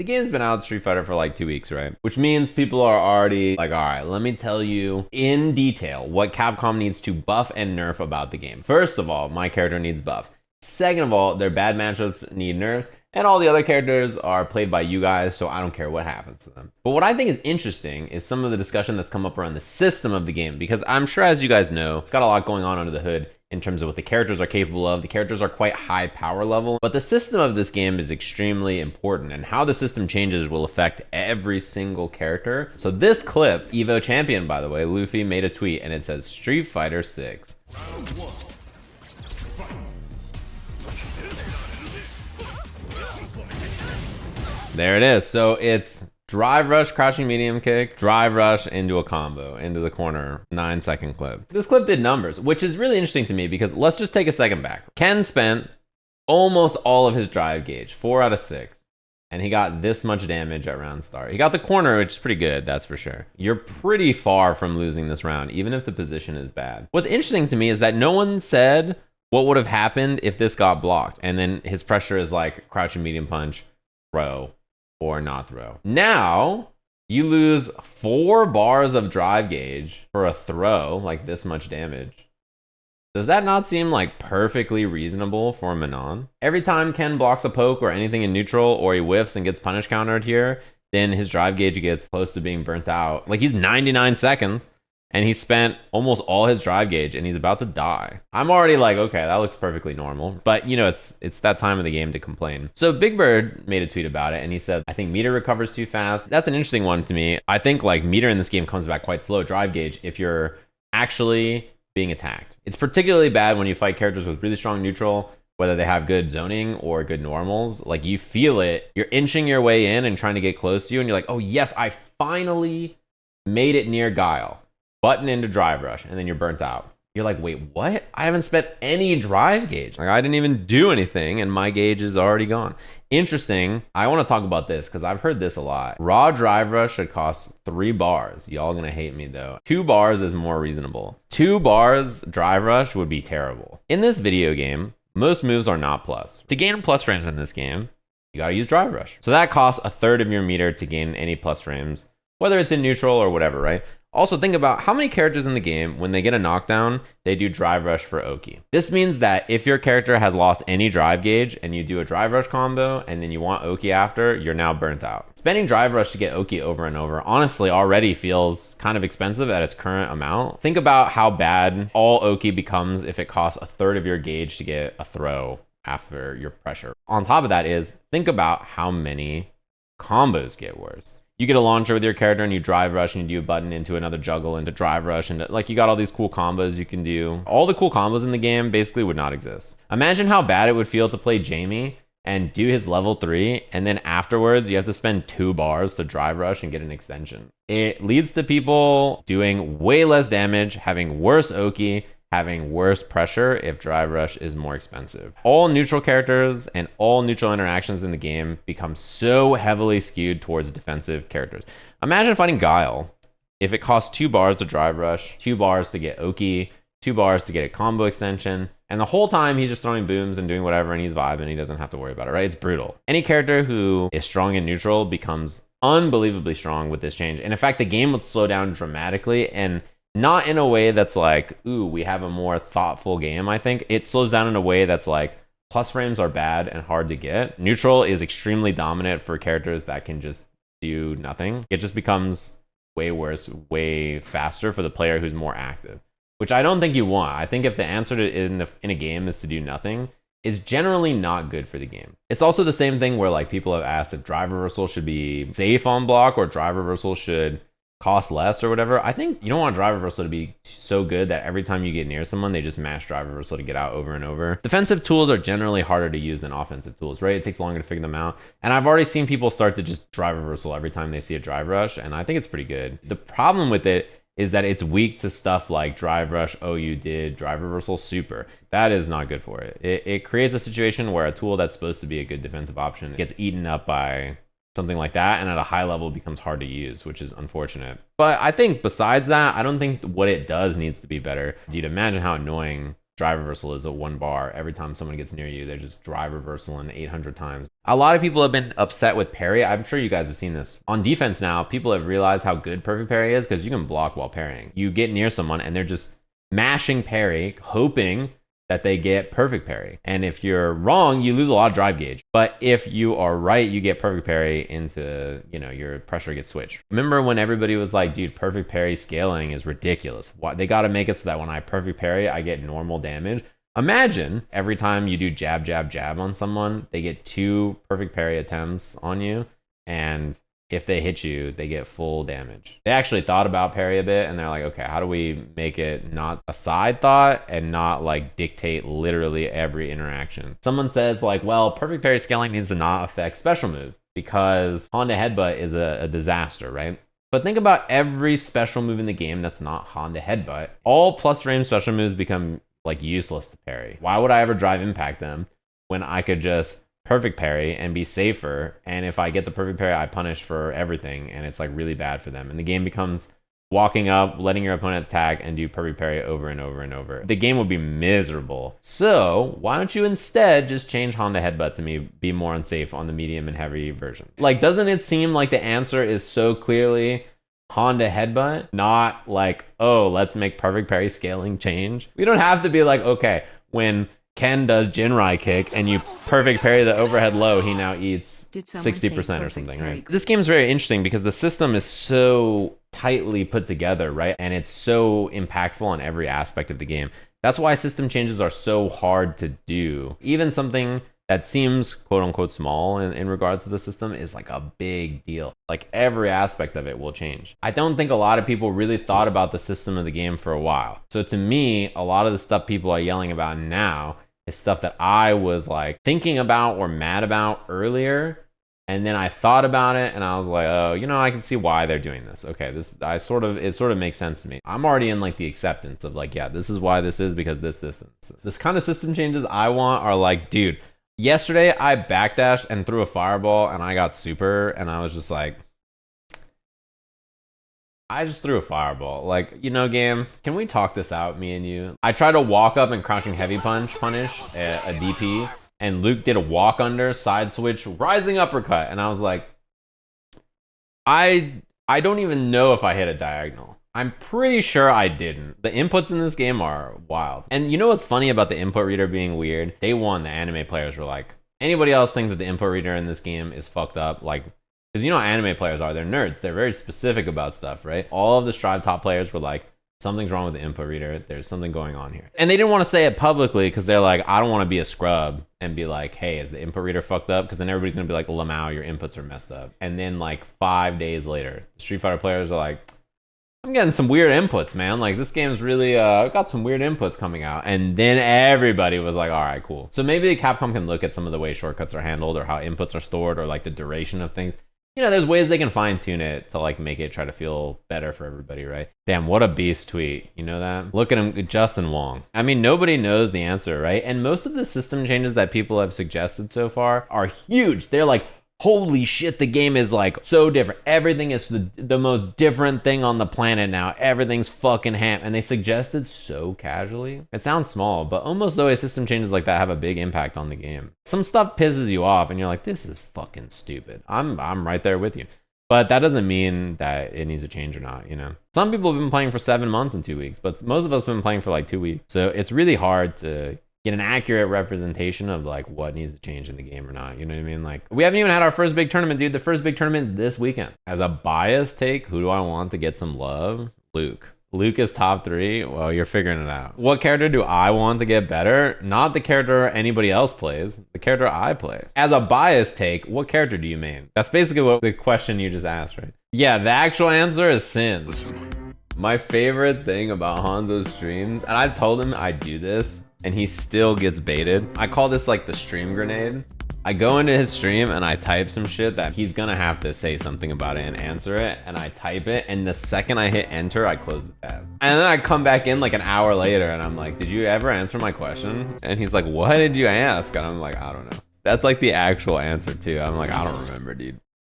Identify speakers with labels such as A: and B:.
A: the game's been out, Street Fighter, for like 2 weeks, right? Which means people are already like, all right, let me tell you in detail what Capcom needs to buff and nerf about the game. First of all, my character needs buff. Second of all, their bad matchups need nerfs, and all the other characters are played by you guys, so I don't care what happens to them. But what I think is interesting is some of the discussion that's come up around the system of the game, because I'm sure, as you guys know, it's got a lot going on under the hood in terms of what the characters are capable of. The characters are quite high power level, but the system of this game is extremely important, and how the system changes will affect every single character. So this clip, Evo Champion, by the way, Luffy made a tweet, and it says Street Fighter 6. Round 1. There it is. So it's drive rush, crouching medium kick, drive rush into a combo, into the corner, 9-second clip. This clip did numbers, which is really interesting to me because let's just take a second back. Ken spent almost all of his drive gauge, 4 out of 6, and he got this much damage at round start. He got the corner, which is pretty good, that's for sure. You're pretty far from losing this round, even if the position is bad. What's interesting to me is that no one said what would have happened if this got blocked, and then his pressure is like crouching medium punch, throw, or not throw. Now, you lose 4 bars of drive gauge for a throw, like this much damage. Does that not seem like perfectly reasonable for Manon? Every time Ken blocks a poke or anything in neutral, or he whiffs and gets punish countered here, then his drive gauge gets close to being burnt out. Like, he's 99 seconds, and he spent almost all his drive gauge, and he's about to die. I'm already like, okay, that looks perfectly normal. But, you know, it's that time of the game to complain. So Big Bird made a tweet about it, and he said, I think meter recovers too fast. That's an interesting one to me. I think, like, meter in this game comes back quite slow, drive gauge, if you're actually being attacked. It's particularly bad when you fight characters with really strong neutral, whether they have good zoning or good normals. Like, you feel it. You're inching your way in and trying to get close to you, and you're like, oh, yes, I finally made it near Guile. Button into drive rush, and then you're burnt out. You're like, wait, what? I haven't spent any drive gauge. Like, I didn't even do anything, and my gauge is already gone. Interesting. I want to talk about this because I've heard this a lot. Raw drive rush should cost 3 bars. Y'all gonna hate me though. 2 bars is more reasonable. 2 bars drive rush would be terrible. In this video game, most moves are not plus. To gain plus frames in this game, you gotta use drive rush. So that costs 1/3 of your meter to gain any plus frames, whether it's in neutral or whatever, right? Also, think about how many characters in the game, when they get a knockdown, they do drive rush for Oki. This means that if your character has lost any drive gauge and you do a drive rush combo and then you want Oki after, you're now burnt out. Spending drive rush to get Oki over and over honestly already feels kind of expensive at its current amount. Think about how bad all Oki becomes if it costs 1/3 of your gauge to get a throw after your pressure. On top of that is, think about how many combos get worse. You get a launcher with your character and you drive rush and you do a button into another juggle into drive rush, and like, you got all these cool combos you can do. All the cool combos in the game basically would not exist. Imagine how bad it would feel to play Jamie and do his level 3, and then afterwards you have to spend 2 bars to drive rush and get an extension. It leads to people doing way less damage, having worse Oki, having worse pressure if drive rush is more expensive. All neutral characters and all neutral interactions in the game become so heavily skewed towards defensive characters. Imagine fighting Guile if it costs 2 bars to drive rush, 2 bars to get Oki, 2 bars to get a combo extension, and the whole time he's just throwing booms and doing whatever and he's vibing, he doesn't have to worry about it, right? It's brutal. Any character who is strong in neutral becomes unbelievably strong with this change. And in fact, the game will slow down dramatically, and not in a way that's like, ooh, we have a more thoughtful game. I think it slows down in a way that's like, plus frames are bad and hard to get. Neutral is extremely dominant for characters that can just do nothing. It just becomes way worse, way faster for the player who's more active, which I don't think you want. I think if the answer to in a game is to do nothing, it's generally not good for the game. It's also the same thing where, like, people have asked if drive reversal should be safe on block or drive reversal should cost less or whatever. I think you don't want drive reversal to be so good that every time you get near someone, they just mash drive reversal to get out over and over. Defensive tools are generally harder to use than offensive tools, right? It takes longer to figure them out. And I've already seen people start to just drive reversal every time they see a drive rush, and I think it's pretty good. The problem with it is that it's weak to stuff like drive rush, oh, you did drive reversal super. That is not good for it. It creates a situation where a tool that's supposed to be a good defensive option gets eaten up by something like that, and at a high level becomes hard to use, which is unfortunate. But I think besides that, I don't think what it does needs to be better. You'd imagine how annoying Drive reversal is a 1 bar. Every time someone gets near you, they're just drive reversaling 800 times. A lot of people have been upset with parry. I'm sure you guys have seen this. On defense now, people have realized how good perfect parry is because you can block while parrying. You get near someone and they're just mashing parry, hoping that they get perfect parry. And if you're wrong, you lose a lot of drive gauge. But if you are right, you get perfect parry into, your pressure gets switched. Remember when everybody was like, dude, perfect parry scaling is ridiculous. Why? They got to make it so that when I perfect parry, I get normal damage. Imagine every time you do jab, jab, jab on someone, they get 2 perfect parry attempts on you. And if they hit you, they get full damage. They actually thought about parry a bit and they're like, okay, how do we make it not a side thought and not like dictate literally every interaction? Someone says like, well, perfect parry scaling needs to not affect special moves because Honda Headbutt is a disaster, right? But think about every special move in the game that's not Honda Headbutt. All plus frame special moves become like useless to parry. Why would I ever drive impact them when I could just perfect parry and be safer, and if I get the perfect parry, I punish for everything, and it's like really bad for them, and the game becomes walking up, letting your opponent attack, and do perfect parry over and over and over. The game would be miserable. So why don't you instead just change Honda Headbutt to be more unsafe on the medium and heavy version? Like, doesn't it seem like the answer is so clearly Honda Headbutt, not like, oh, let's make perfect parry scaling change? We don't have to be like, okay, when Ken does Jinrai kick and you perfect parry the overhead low, he now eats 60% or something, right? This game is very interesting because the system is so tightly put together, right? And it's so impactful on every aspect of the game. That's why system changes are so hard to do. Even something that seems quote unquote small in regards to the system is like a big deal. Like every aspect of it will change. I don't think a lot of people really thought about the system of the game for a while. So to me, a lot of the stuff people are yelling about now is stuff that I was like thinking about or mad about earlier. And then I thought about it and I was like, oh, I can see why they're doing this. Okay, it sort of makes sense to me. I'm already in like the acceptance of like, yeah, this is why this is because this. This kind of system changes I want are like, dude, yesterday I backdashed and threw a fireball and I got super and I was just like, I just threw a fireball. Like, game, can we talk this out, me and you? I tried to walk up and crouching heavy punish a DP, and Luke did a walk under, side switch, rising uppercut, and I was like, I don't even know if I hit a diagonal. I'm pretty sure I didn't. The inputs in this game are wild. And you know what's funny about the input reader being weird? Day one, the anime players were like, anybody else think that the input reader in this game is fucked up? Like, because how anime players are. They're nerds. They're very specific about stuff, right? All of the Strive top players were like, something's wrong with the input reader. There's something going on here. And they didn't want to say it publicly because they're like, I don't want to be a scrub and be like, hey, is the input reader fucked up? Because then everybody's going to be like, Lamau, your inputs are messed up. And then like 5 days later, Street Fighter players are like, I'm getting some weird inputs, man. Like this game's really got some weird inputs coming out. And then everybody was like, all right, cool. So maybe Capcom can look at some of the way shortcuts are handled or how inputs are stored or like the duration of things. There's ways they can fine tune it to like make it try to feel better for everybody, right? Damn, what a beast tweet. You know that? Look at him, Justin Wong. I mean, nobody knows the answer, right? And most of the system changes that people have suggested so far are huge. They're like, holy shit, the game is like so different. Everything is the most different thing on the planet now. Everything's fucking ham. And they suggested so casually. It sounds small, but almost always system changes like that have a big impact on the game. Some stuff pisses you off and you're like, this is fucking stupid. I'm right there with you. But that doesn't mean that it needs to change or not, Some people have been playing for 7 months and 2 weeks, but most of us have been playing for like 2 weeks. So it's really hard to get an accurate representation of like what needs to change in the game or not. You know what I mean? Like we haven't even had our first big tournament, dude. The first big tournament's this weekend. As a biased take, who do I want to get some love? Luke. Luke is top 3. Well, you're figuring it out. What character do I want to get better? Not the character anybody else plays, the character I play. As a biased take, what character do you main? That's basically what the question you just asked, right? Yeah, the actual answer is Sin. My favorite thing about Hanzo's streams, and I've told him I do this, and he still gets baited. I call this like the stream grenade. I go into his stream and I type some shit that he's gonna have to say something about it and answer it, and I type it, and the second I hit enter, I close the tab. And then I come back in like an hour later and I'm like, did you ever answer my question? And he's like, what did you ask? And I'm like, I don't know. That's like the actual answer too. I'm like, I don't remember, dude.